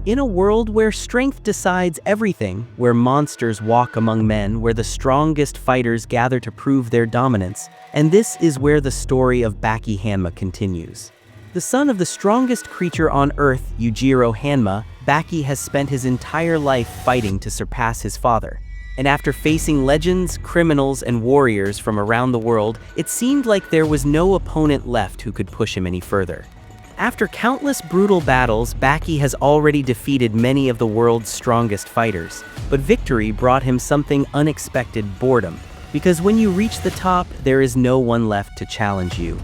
In a world where strength decides everything, where monsters walk among men, where the strongest fighters gather to prove their dominance, and this is where the story of Baki Hanma continues. The son of the strongest creature on Earth, Yujiro Hanma, Baki has spent his entire life fighting to surpass his father. And after facing legends, criminals, and warriors from around the world, it seemed like there was no opponent left who could push him any further. After countless brutal battles, Baki has already defeated many of the world's strongest fighters, but victory brought him something unexpected: boredom. Because when you reach the top, there is no one left to challenge you.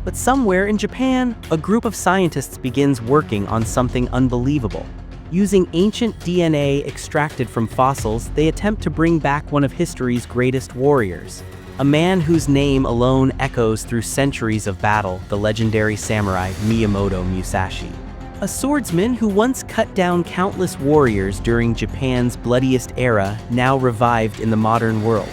But somewhere in Japan, a group of scientists begins working on something unbelievable. Using ancient DNA extracted from fossils, they attempt to bring back one of history's greatest warriors. A man whose name alone echoes through centuries of battle, the legendary samurai Miyamoto Musashi. A swordsman who once cut down countless warriors during Japan's bloodiest era, now revived in the modern world.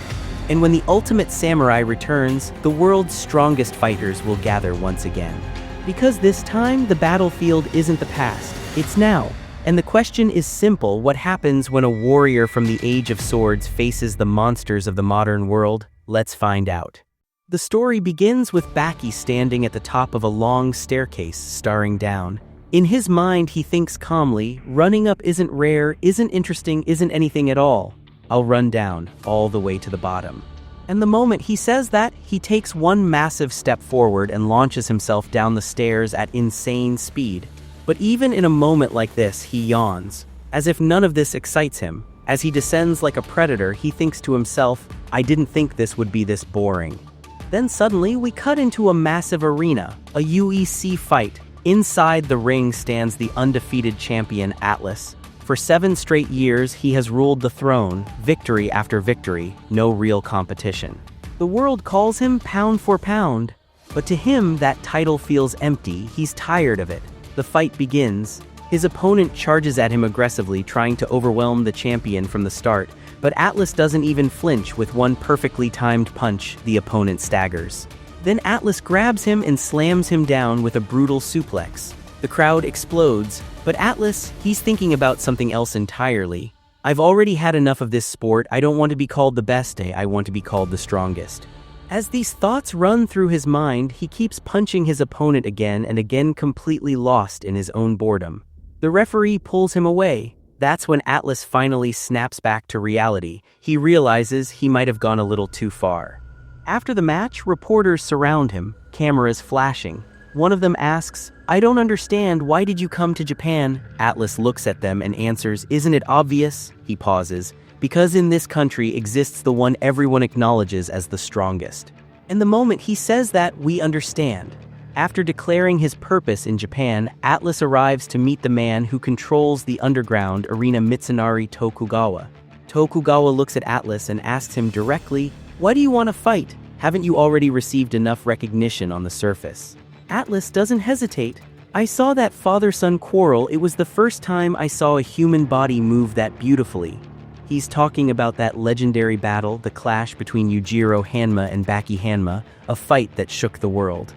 And when the ultimate samurai returns, the world's strongest fighters will gather once again. Because this time, the battlefield isn't the past, it's now. And the question is simple: what happens when a warrior from the Age of Swords faces the monsters of the modern world? Let's find out. The story begins with Baki standing at the top of a long staircase, staring down. In his mind, he thinks calmly, running up isn't rare, isn't interesting, isn't anything at all. I'll run down, all the way to the bottom. And the moment he says that, he takes one massive step forward and launches himself down the stairs at insane speed. But even in a moment like this, he yawns, as if none of this excites him. As he descends like a predator, he thinks to himself, I didn't think this would be this boring. Then suddenly, we cut into a massive arena, a UEC fight. Inside the ring stands the undefeated champion Atlas. For 7 straight years, he has ruled the throne, victory after victory, no real competition. The world calls him pound for pound, but to him, that title feels empty. He's tired of it. The fight begins. His opponent charges at him aggressively, trying to overwhelm the champion from the start, but Atlas doesn't even flinch. With one perfectly timed punch, the opponent staggers. Then Atlas grabs him and slams him down with a brutal suplex. The crowd explodes, but Atlas, he's thinking about something else entirely. I've already had enough of this sport. I don't want to be called the best, I want to be called the strongest. As these thoughts run through his mind, he keeps punching his opponent again and again, completely lost in his own boredom. The referee pulls him away. That's when Atlas finally snaps back to reality. He realizes he might have gone a little too far. After the match, reporters surround him, cameras flashing. One of them asks, I don't understand, why did you come to Japan? Atlas looks at them and answers, isn't it obvious? He pauses. Because in this country exists the one everyone acknowledges as the strongest. And the moment he says that, we understand. After declaring his purpose in Japan, Atlas arrives to meet the man who controls the underground arena, Mitsunari Tokugawa. Tokugawa looks at Atlas and asks him directly, why do you want to fight? Haven't you already received enough recognition on the surface? Atlas doesn't hesitate. I saw that father-son quarrel. It was the first time I saw a human body move that beautifully. He's talking about that legendary battle, the clash between Yujiro Hanma and Baki Hanma, a fight that shook the world.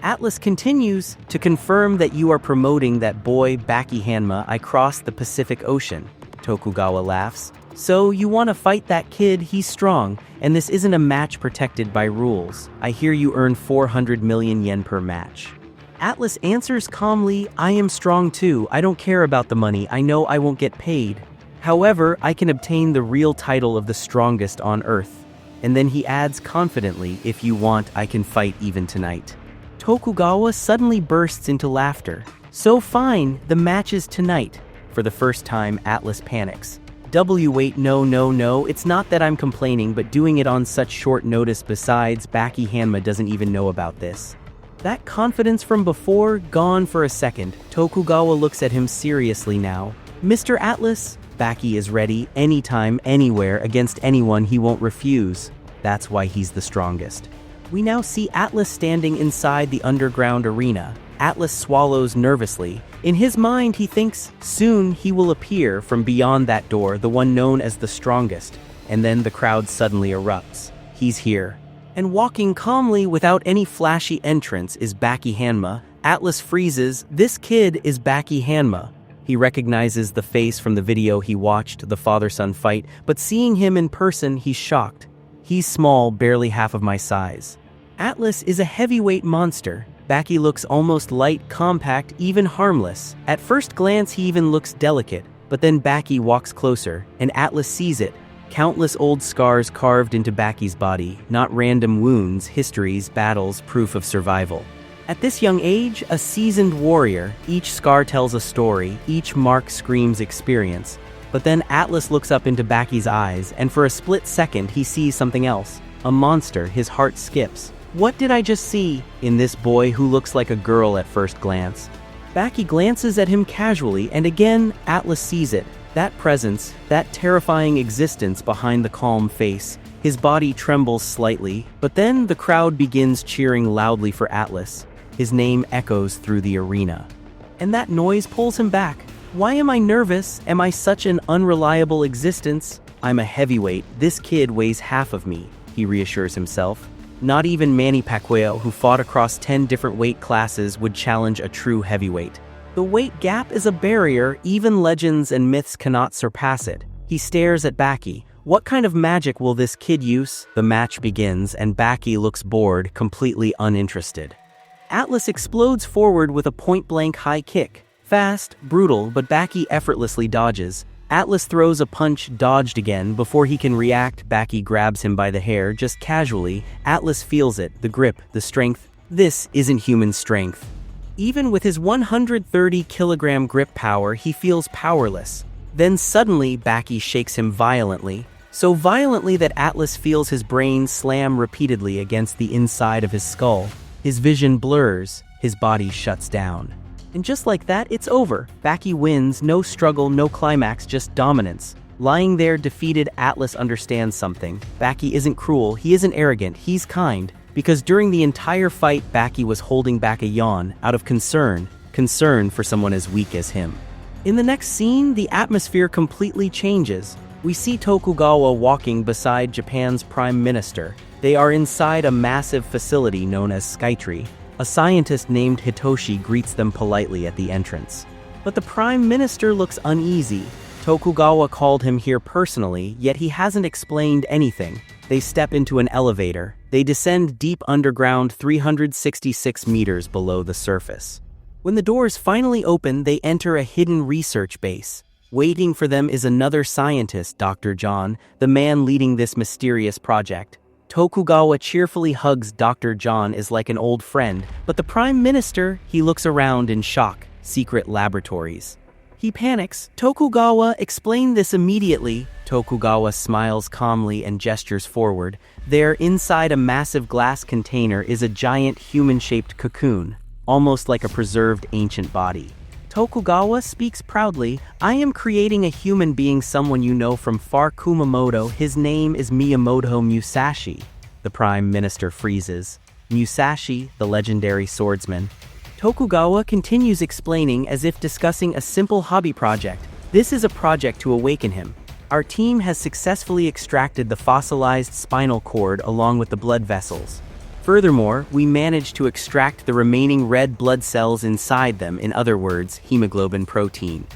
Atlas continues, to confirm that you are promoting that boy Baki Hanma. I crossed the Pacific Ocean. Tokugawa laughs. So you want to fight that kid? He's strong, and this isn't a match protected by rules. I hear you earn 400 million yen per match. Atlas answers calmly, I am strong too. I don't care about the money. I know I won't get paid. However, I can obtain the real title of the strongest on Earth. And then he adds confidently, if you want, I can fight even tonight. Tokugawa suddenly bursts into laughter. So fine, the match is tonight. For the first time, Atlas panics. Wait, no, it's not that I'm complaining, but doing it on such short notice. Besides, Baki Hanma doesn't even know about this. That confidence from before, gone for a second. Tokugawa looks at him seriously now. Mr. Atlas, Baki is ready, anytime, anywhere, against anyone. He won't refuse. That's why he's the strongest. We now see Atlas standing inside the underground arena. Atlas swallows nervously. In his mind, he thinks, soon he will appear from beyond that door, the one known as the strongest. And then the crowd suddenly erupts. He's here. And walking calmly without any flashy entrance is Baki Hanma. Atlas freezes. This kid is Baki Hanma. He recognizes the face from the video he watched the father-son fight, but seeing him in person, he's shocked. He's small, barely half of my size. Atlas is a heavyweight monster. Baki looks almost light, compact, even harmless. At first glance, he even looks delicate, but then Baki walks closer, and Atlas sees it. Countless old scars carved into Baki's body, not random wounds, histories, battles, proof of survival. At this young age, a seasoned warrior, each scar tells a story, each mark screams experience. But then Atlas looks up into Baki's eyes, and for a split second he sees something else. A monster. His heart skips. What did I just see? In this boy who looks like a girl at first glance. Baki glances at him casually, and again, Atlas sees it. That presence, that terrifying existence behind the calm face. His body trembles slightly, but then the crowd begins cheering loudly for Atlas. His name echoes through the arena. And that noise pulls him back. Why am I nervous? Am I such an unreliable existence? I'm a heavyweight. This kid weighs half of me, he reassures himself. Not even Manny Pacquiao, who fought across 10 different weight classes, would challenge a true heavyweight. The weight gap is a barrier, even legends and myths cannot surpass it. He stares at Baki. What kind of magic will this kid use? The match begins, and Baki looks bored, completely uninterested. Atlas explodes forward with a point-blank high kick. Fast, brutal, but Baki effortlessly dodges. Atlas throws a punch, dodged again. Before he can react, Baki grabs him by the hair, just casually. Atlas feels it, the grip, the strength. This isn't human strength. Even with his 130-kilogram grip power, he feels powerless. Then suddenly, Baki shakes him violently. So violently that Atlas feels his brain slam repeatedly against the inside of his skull. His vision blurs, his body shuts down. And just like that, it's over. Baki wins, no struggle, no climax, just dominance. Lying there defeated, Atlas understands something. Baki isn't cruel, he isn't arrogant, he's kind. Because during the entire fight, Baki was holding back a yawn, out of concern for someone as weak as him. In the next scene, the atmosphere completely changes. We see Tokugawa walking beside Japan's Prime Minister. They are inside a massive facility known as Skytree. A scientist named Hitoshi greets them politely at the entrance. But the Prime Minister looks uneasy. Tokugawa called him here personally, yet he hasn't explained anything. They step into an elevator. They descend deep underground 366 meters below the surface. When the doors finally open, they enter a hidden research base. Waiting for them is another scientist, Dr. John, the man leading this mysterious project. Tokugawa cheerfully hugs Dr. John as like an old friend, but the Prime Minister, he looks around in shock. Secret laboratories. He panics. Tokugawa, explain this immediately. Tokugawa smiles calmly and gestures forward. There, inside a massive glass container, is a giant human-shaped cocoon, almost like a preserved ancient body. Tokugawa speaks proudly. I am creating a human being, someone you know from far Kumamoto. His name is Miyamoto Musashi. The Prime Minister freezes. Musashi, the legendary swordsman. Tokugawa continues explaining as if discussing a simple hobby project. This is a project to awaken him. Our team has successfully extracted the fossilized spinal cord along with the blood vessels. Furthermore, we managed to extract the remaining red blood cells inside them, in other words, hemoglobin protein.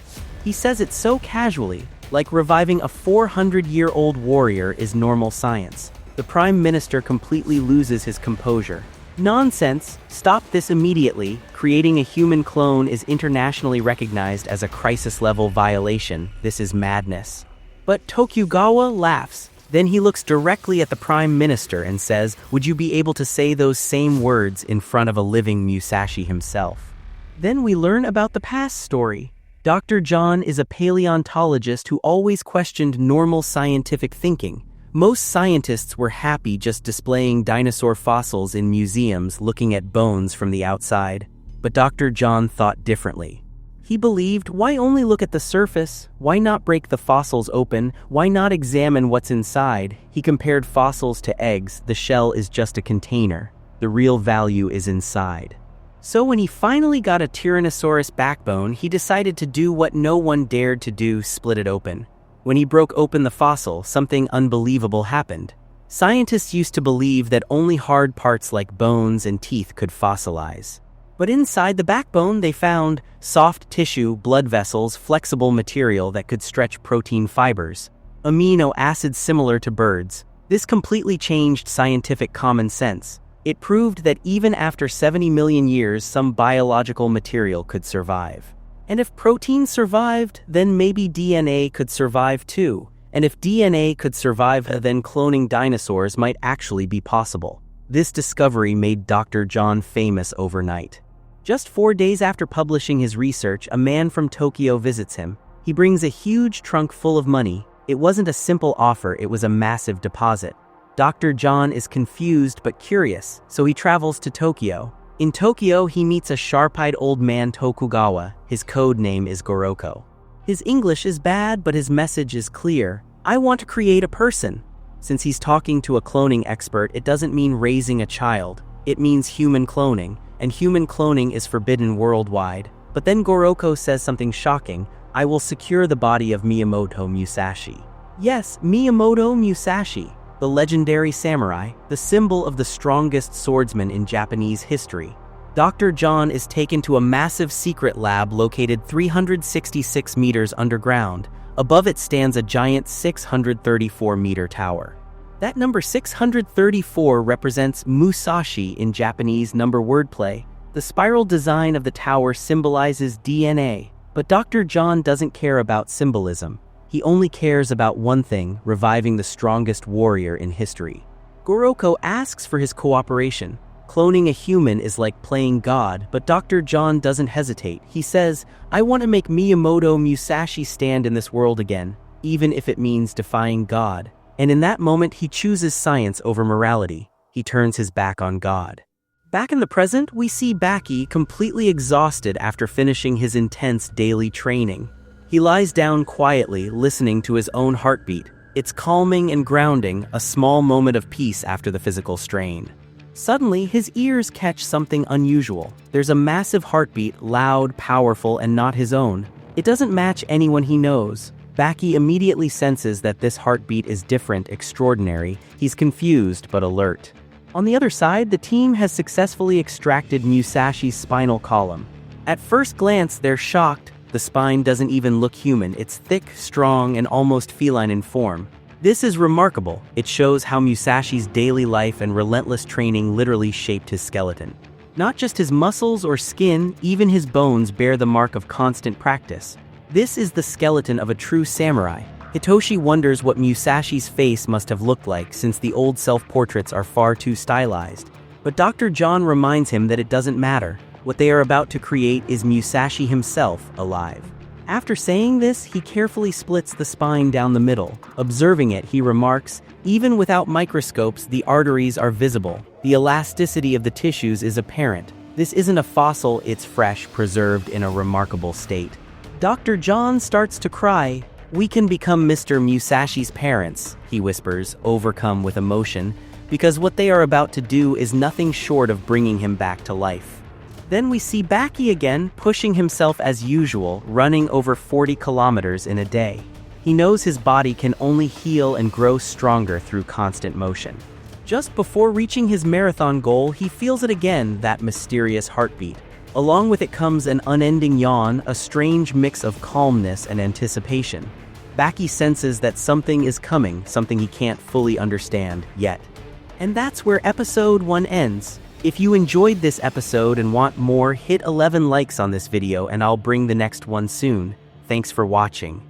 He says it so casually, like reviving a 400-year-old warrior is normal science. The Prime Minister completely loses his composure. Nonsense! Stop this immediately. Creating a human clone is internationally recognized as a crisis-level violation. This is madness. But Tokugawa laughs. Then he looks directly at the Prime Minister and says, would you be able to say those same words in front of a living Musashi himself? Then we learn about the past story. Dr. John is a paleontologist who always questioned normal scientific thinking. Most scientists were happy just displaying dinosaur fossils in museums looking at bones from the outside. But Dr. John thought differently. He believed, why only look at the surface? Why not break the fossils open? Why not examine what's inside? He compared fossils to eggs. The shell is just a container. The real value is inside. So when he finally got a Tyrannosaurus backbone, he decided to do what no one dared to do, split it open. When he broke open the fossil, something unbelievable happened. Scientists used to believe that only hard parts like bones and teeth could fossilize. But inside the backbone, they found soft tissue, blood vessels, flexible material that could stretch protein fibers, amino acids similar to birds. This completely changed scientific common sense. It proved that even after 70 million years, some biological material could survive. And if protein survived, then maybe DNA could survive too. And if DNA could survive, then cloning dinosaurs might actually be possible. This discovery made Dr. John famous overnight. Just 4 days after publishing his research, a man from Tokyo visits him. He brings a huge trunk full of money. It wasn't a simple offer, it was a massive deposit. Dr. John is confused but curious, so he travels to Tokyo. In Tokyo, he meets a sharp-eyed old man, Tokugawa. His code name is Goroko. His English is bad, but his message is clear. I want to create a person. Since he's talking to a cloning expert, it doesn't mean raising a child. It means human cloning, and human cloning is forbidden worldwide. But then Goroko says something shocking. I will secure the body of Miyamoto Musashi. Yes, Miyamoto Musashi, the legendary samurai, the symbol of the strongest swordsman in Japanese history. Dr. John is taken to a massive secret lab located 366 meters underground. Above it stands a giant 634-meter tower. That number 634 represents musashi in Japanese number wordplay. The spiral design of the tower symbolizes DNA, but Dr. John doesn't care about symbolism. He only cares about one thing, reviving the strongest warrior in history. Goroko asks for his cooperation. Cloning a human is like playing God, but Dr. John doesn't hesitate. He says, I want to make Miyamoto Musashi stand in this world again, even if it means defying God. And in that moment, he chooses science over morality. He turns his back on God. Back in the present, we see Baki completely exhausted after finishing his intense daily training. He lies down quietly, listening to his own heartbeat. It's calming and grounding, a small moment of peace after the physical strain. Suddenly, his ears catch something unusual. There's a massive heartbeat, loud, powerful, and not his own. It doesn't match anyone he knows. Baki immediately senses that this heartbeat is different, extraordinary. He's confused but alert. On the other side, the team has successfully extracted Musashi's spinal column. At first glance, they're shocked. The spine doesn't even look human. It's thick, strong, and almost feline in form. This is remarkable. It shows how Musashi's daily life and relentless training literally shaped his skeleton. Not just his muscles or skin, even his bones bear the mark of constant practice. This is the skeleton of a true samurai. Hitoshi wonders what Musashi's face must have looked like, since the old self-portraits are far too stylized. But Dr. John reminds him that it doesn't matter. What they are about to create is Musashi himself, alive. After saying this, he carefully splits the spine down the middle. Observing it, he remarks, even without microscopes, the arteries are visible. The elasticity of the tissues is apparent. This isn't a fossil, it's fresh, preserved in a remarkable state. Dr. John starts to cry. We can become Mr. Musashi's parents, he whispers, overcome with emotion, because what they are about to do is nothing short of bringing him back to life. Then we see Baki again, pushing himself as usual, running over 40 kilometers in a day. He knows his body can only heal and grow stronger through constant motion. Just before reaching his marathon goal, he feels it again, that mysterious heartbeat. Along with it comes an unending yawn, a strange mix of calmness and anticipation. Baki senses that something is coming, something he can't fully understand yet. And that's where episode 1 ends. If you enjoyed this episode and want more, hit 11 likes on this video and I'll bring the next one soon. Thanks for watching.